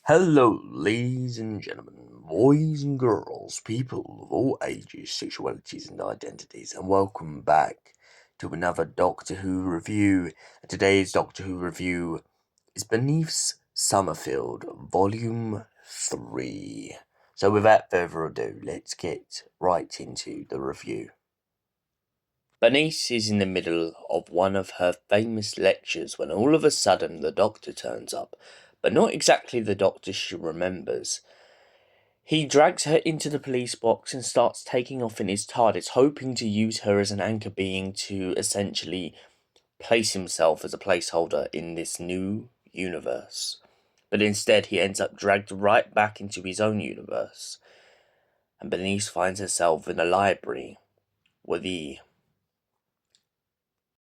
Hello, ladies and gentlemen, boys and girls, people of all ages, sexualities, and identities, and welcome back to another Doctor Who review. And today's Doctor Who review is Bernice Summerfield Volume 3. So, without further ado, let's get right into the review. Bernice is in the middle of one of her famous lectures when all of a sudden the Doctor turns up, but not exactly the Doctor she remembers. He drags her into the police box and starts taking off in his TARDIS, hoping to use her as an anchor being to essentially place himself as a placeholder in this new universe. But instead, he ends up dragged right back into his own universe. And Bernice finds herself in a library where the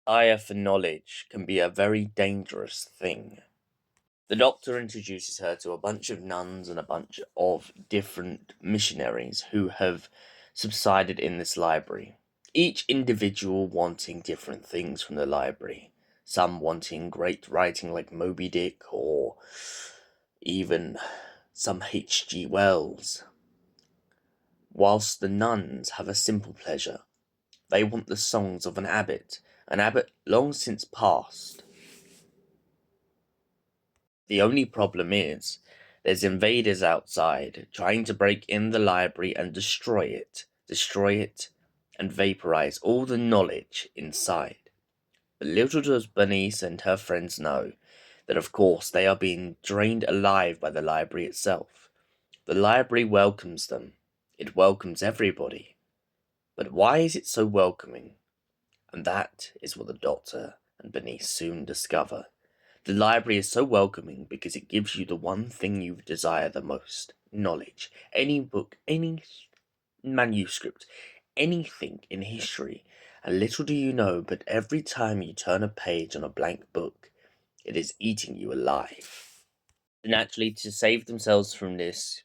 desire for knowledge can be a very dangerous thing. The Doctor introduces her to a bunch of nuns and a bunch of different missionaries who have subsided in this library, each individual wanting different things from the library. Some wanting great writing like Moby Dick, or even some H.G. Wells. Whilst the nuns have a simple pleasure. They want the songs of an abbot long since passed. The only problem is, there's invaders outside trying to break in the library and destroy it, and vaporize all the knowledge inside. But little does Bernice and her friends know that of course they are being drained alive by the library itself. The library welcomes them. It welcomes everybody. But why is it so welcoming? And that is what the Doctor and Bernice soon discover. The library is so welcoming because it gives you the one thing you desire the most: knowledge. Any book, any manuscript, anything in history. And little do you know, but every time you turn a page on a blank book, it is eating you alive. Naturally, to save themselves from this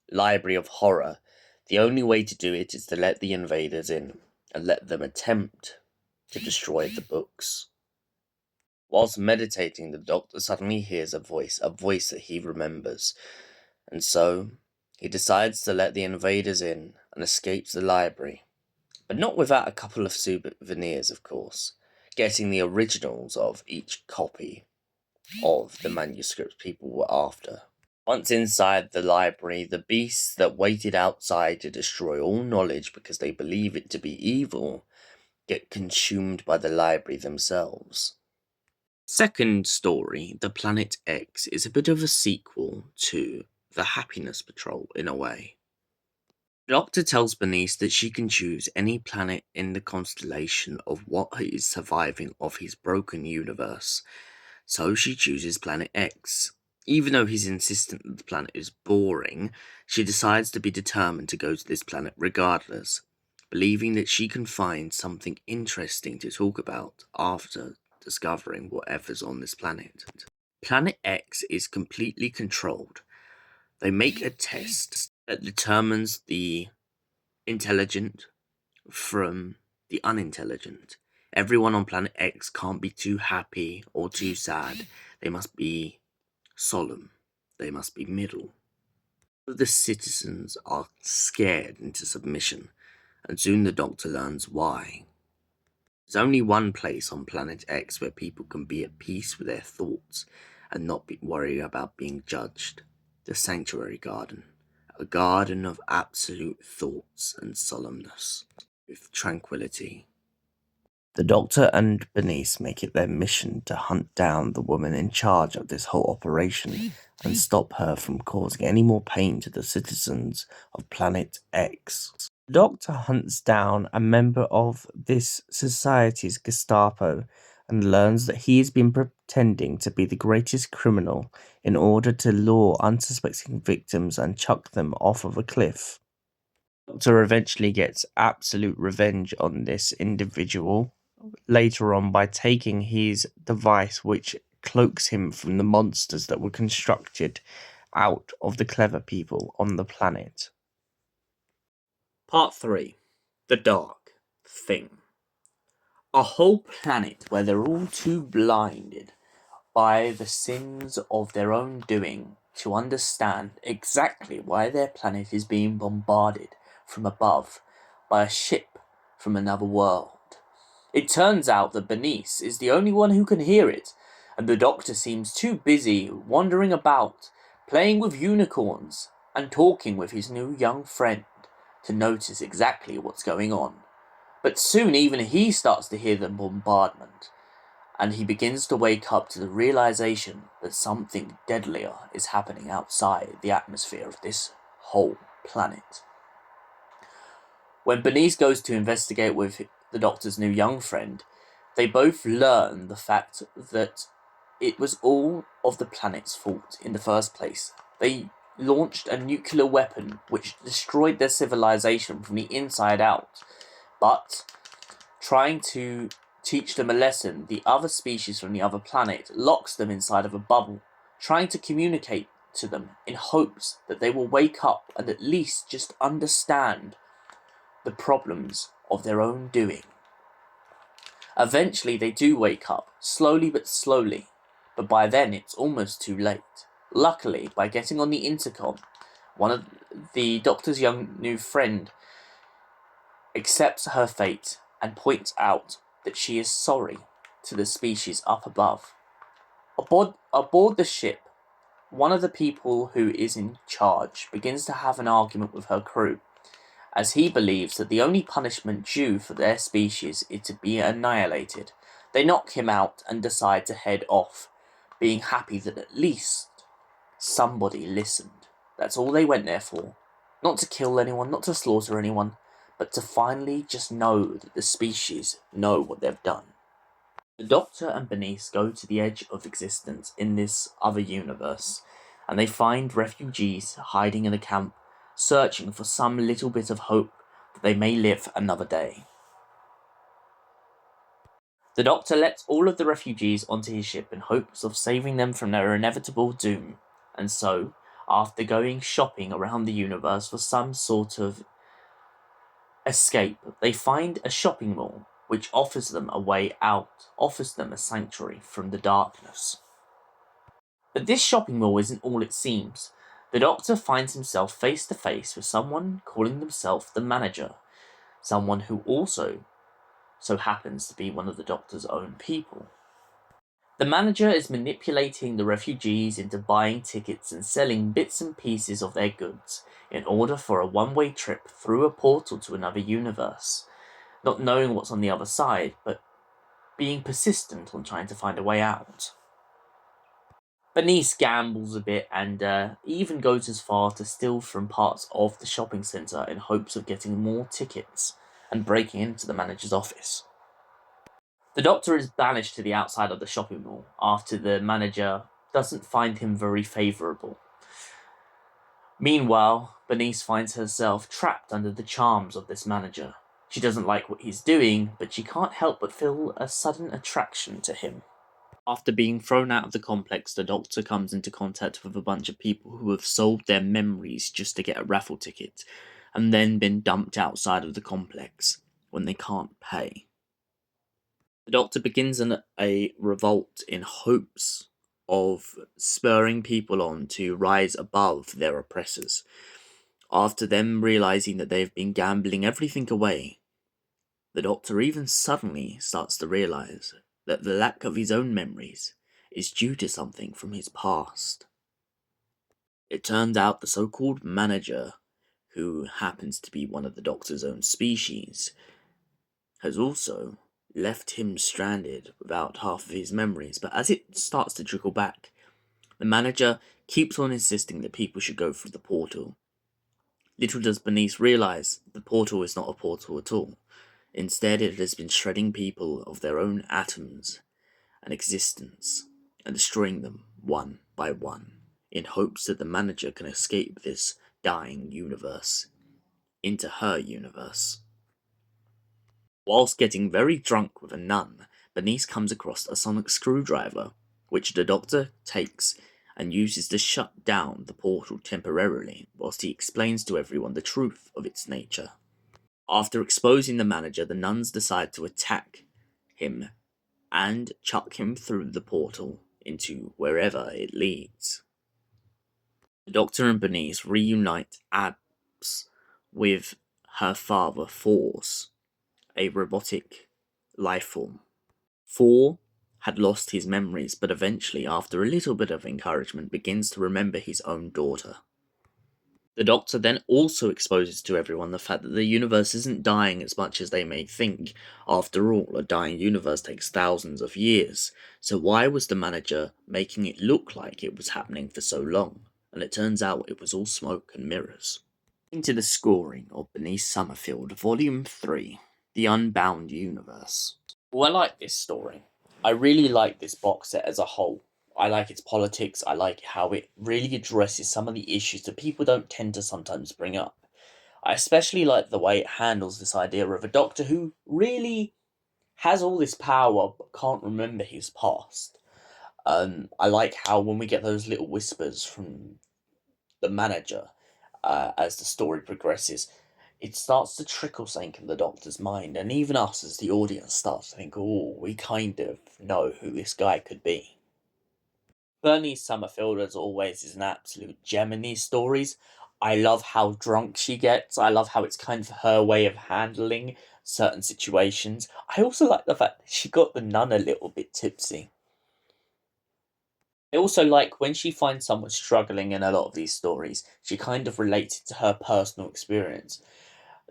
library of horror, the only way to do it is to let the invaders in and let them attempt to destroy the books. Whilst meditating, the Doctor suddenly hears a voice that he remembers, and so he decides to let the invaders in and escapes the library, but not without a couple of souvenirs, of course, getting the originals of each copy of the manuscripts people were after. Once inside the library, the beasts that waited outside to destroy all knowledge because they believe it to be evil get consumed by the library themselves. Second story, The Planet X, is a bit of a sequel to The Happiness Patrol in a way. The Doctor tells Bernice that she can choose any planet in the constellation of what is surviving of his broken universe, so she chooses Planet X. Even though he's insistent that the planet is boring, she decides to be determined to go to this planet regardless, believing that she can find something interesting to talk about after discovering whatever's on this planet. Planet X is completely controlled. They make a test that determines the intelligent from the unintelligent. Everyone on Planet X can't be too happy or too sad. They must be solemn. They must be middle. The citizens are scared into submission, and soon the Doctor learns why. There's only one place on Planet X where people can be at peace with their thoughts and not worry about being judged. The Sanctuary Garden. A garden of absolute thoughts and solemnness, with tranquility. The Doctor and Bernice make it their mission to hunt down the woman in charge of this whole operation and stop her from causing any more pain to the citizens of Planet X. The Doctor hunts down a member of this society's Gestapo and learns that he has been pretending to be the greatest criminal in order to lure unsuspecting victims and chuck them off of a cliff. The Doctor eventually gets absolute revenge on this individual later on by taking his device which cloaks him from the monsters that were constructed out of the clever people on the planet. Part 3. The Dark Thing. A whole planet where they're all too blinded by the sins of their own doing to understand exactly why their planet is being bombarded from above by a ship from another world. It turns out that Bernice is the only one who can hear it, and the Doctor seems too busy wandering about, playing with unicorns and talking with his new young friend to notice exactly what's going on. But soon even he starts to hear the bombardment, and he begins to wake up to the realization that something deadlier is happening outside the atmosphere of this whole planet. When Bernice goes to investigate with the Doctor's new young friend, they both learn the fact that it was all of the planet's fault in the first place. They launched a nuclear weapon which destroyed their civilization from the inside out, but trying to teach them a lesson, the other species from the other planet locks them inside of a bubble, trying to communicate to them in hopes that they will wake up and at least just understand the problems of their own doing. Eventually they do wake up, slowly but slowly, but by then it's almost too late. Luckily, by getting on the intercom, one of the Doctor's young new friend accepts her fate and points out that she is sorry to the species up above. Aboard the ship, one of the people who is in charge begins to have an argument with her crew, as he believes that the only punishment due for their species is to be annihilated. They knock him out and decide to head off, being happy that at least somebody listened. That's all they went there for. Not to kill anyone, not to slaughter anyone, but to finally just know that the species know what they've done. The Doctor and Bernice go to the edge of existence in this other universe, and they find refugees hiding in a camp, searching for some little bit of hope that they may live another day. The Doctor lets all of the refugees onto his ship in hopes of saving them from their inevitable doom, and so, after going shopping around the universe for some sort of escape, they find a shopping mall which offers them a way out, offers them a sanctuary from the darkness. But this shopping mall isn't all it seems. The Doctor finds himself face to face with someone calling themselves the manager, someone who also so happens to be one of the Doctor's own people. The manager is manipulating the refugees into buying tickets and selling bits and pieces of their goods in order for a one-way trip through a portal to another universe, not knowing what's on the other side, but being persistent on trying to find a way out. Bernice gambles a bit and even goes as far to steal from parts of the shopping centre in hopes of getting more tickets and breaking into the manager's office. The Doctor is banished to the outside of the shopping mall after the manager doesn't find him very favourable. Meanwhile, Bernice finds herself trapped under the charms of this manager. She doesn't like what he's doing, but she can't help but feel a sudden attraction to him. After being thrown out of the complex, the Doctor comes into contact with a bunch of people who have sold their memories just to get a raffle ticket, and then been dumped outside of the complex when they can't pay. The Doctor begins a revolt in hopes of spurring people on to rise above their oppressors. After them realizing that they've been gambling everything away, the Doctor even suddenly starts to realize that the lack of his own memories is due to something from his past. It turns out the so-called manager, who happens to be one of the Doctor's own species, has also left him stranded without half of his memories, but as it starts to trickle back, the manager keeps on insisting that people should go through the portal. Little does Bernice realise the portal is not a portal at all. Instead, it has been shredding people of their own atoms and existence and destroying them one by one in hopes that the manager can escape this dying universe into her universe. Whilst getting very drunk with a nun, Bernice comes across a sonic screwdriver, which the Doctor takes and uses to shut down the portal temporarily, whilst he explains to everyone the truth of its nature. After exposing the manager, the nuns decide to attack him and chuck him through the portal into wherever it leads. The Doctor and Bernice reunite Abs with her father, Force, a robotic life form. Four had lost his memories, but eventually, after a little bit of encouragement, begins to remember his own daughter. The Doctor then also exposes to everyone the fact that the universe isn't dying as much as they may think. After all, a dying universe takes thousands of years, so why was the manager making it look like it was happening for so long? And it turns out it was all smoke and mirrors. Into the scoring of Bernice Summerfield, Volume 3, The Unbound Universe. Well, I like this story. I really like this box set as a whole. I like its politics, I like how it really addresses some of the issues that people don't tend to sometimes bring up. I especially like the way it handles this idea of a doctor who really has all this power but can't remember his past. I like how when we get those little whispers from the manager as the story progresses, it starts to trickle something in the Doctor's mind, and even us as the audience starts to think, oh, we kind of know who this guy could be. Bernice Summerfield, as always, is an absolute gem in these stories. I love how drunk she gets. I love how it's kind of her way of handling certain situations. I also like the fact that she got the nun a little bit tipsy. I also like when she finds someone struggling in a lot of these stories, she kind of relates it to her personal experience.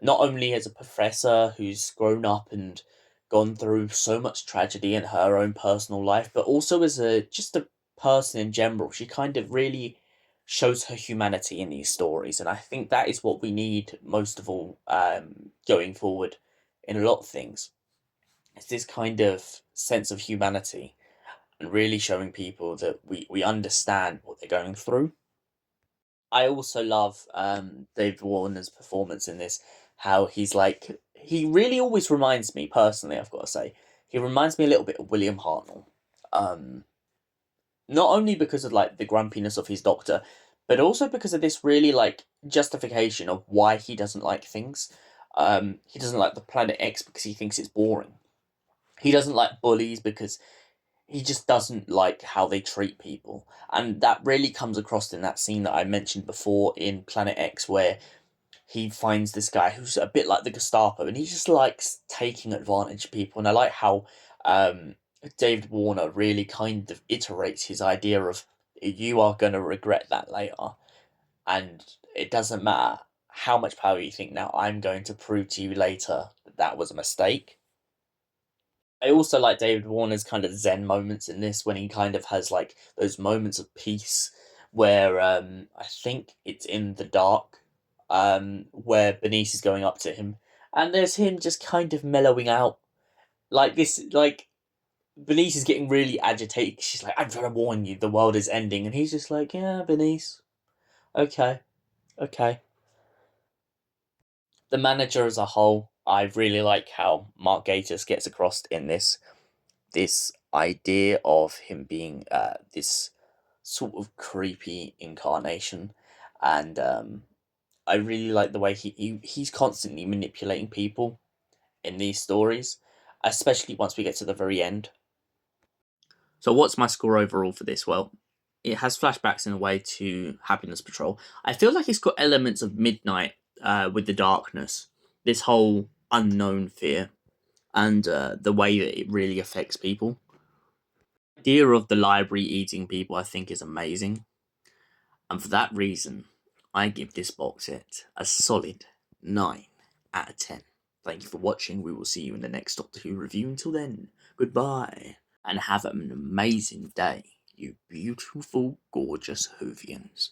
Not only as a professor who's grown up and gone through so much tragedy in her own personal life, but also as a person in general. She kind of really shows her humanity in these stories, and I think that is what we need most of all going forward in a lot of things. It's this kind of sense of humanity and really showing people that we understand what they're going through. I also love David Warner's performance in this. How he's like, he really always reminds me personally. I've got to say, he reminds me a little bit of William Hartnell. Um, Not only because of like the grumpiness of his doctor, but also because of this really like justification of why he doesn't like things. He doesn't like the Planet X because he thinks it's boring. He doesn't like bullies because he just doesn't like how they treat people. And that really comes across in that scene that I mentioned before in Planet X, where he finds this guy who's a bit like the Gestapo, and he just likes taking advantage of people. And I like how um, David Warner really kind of iterates his idea of you are going to regret that later, and it doesn't matter how much power you think now. I'm going to prove to you later that that was a mistake. I also like David Warner's kind of zen moments in this when he kind of has like those moments of peace where I think it's in the dark where Bernice is going up to him and there's him just kind of mellowing out like this like Bernice is getting really agitated. She's like, I'm trying to warn you, the world is ending, and he's just like, yeah, Bernice, okay, okay. The manager as a whole, I really like how Mark Gatiss gets across in this idea of him being this sort of creepy incarnation, and I really like the way he's constantly manipulating people in these stories, especially once we get to the very end. So, what's my score overall for this? Well, it has flashbacks in a way to Happiness Patrol. I feel like it's got elements of Midnight with the darkness, this whole unknown fear, and the way that it really affects people. The idea of the library eating people, I think, is amazing. And for that reason, I give this box set a solid 9 out of 10. Thank you for watching. We will see you in the next Doctor Who review. Until then, goodbye. And have an amazing day, you beautiful, gorgeous Whovians.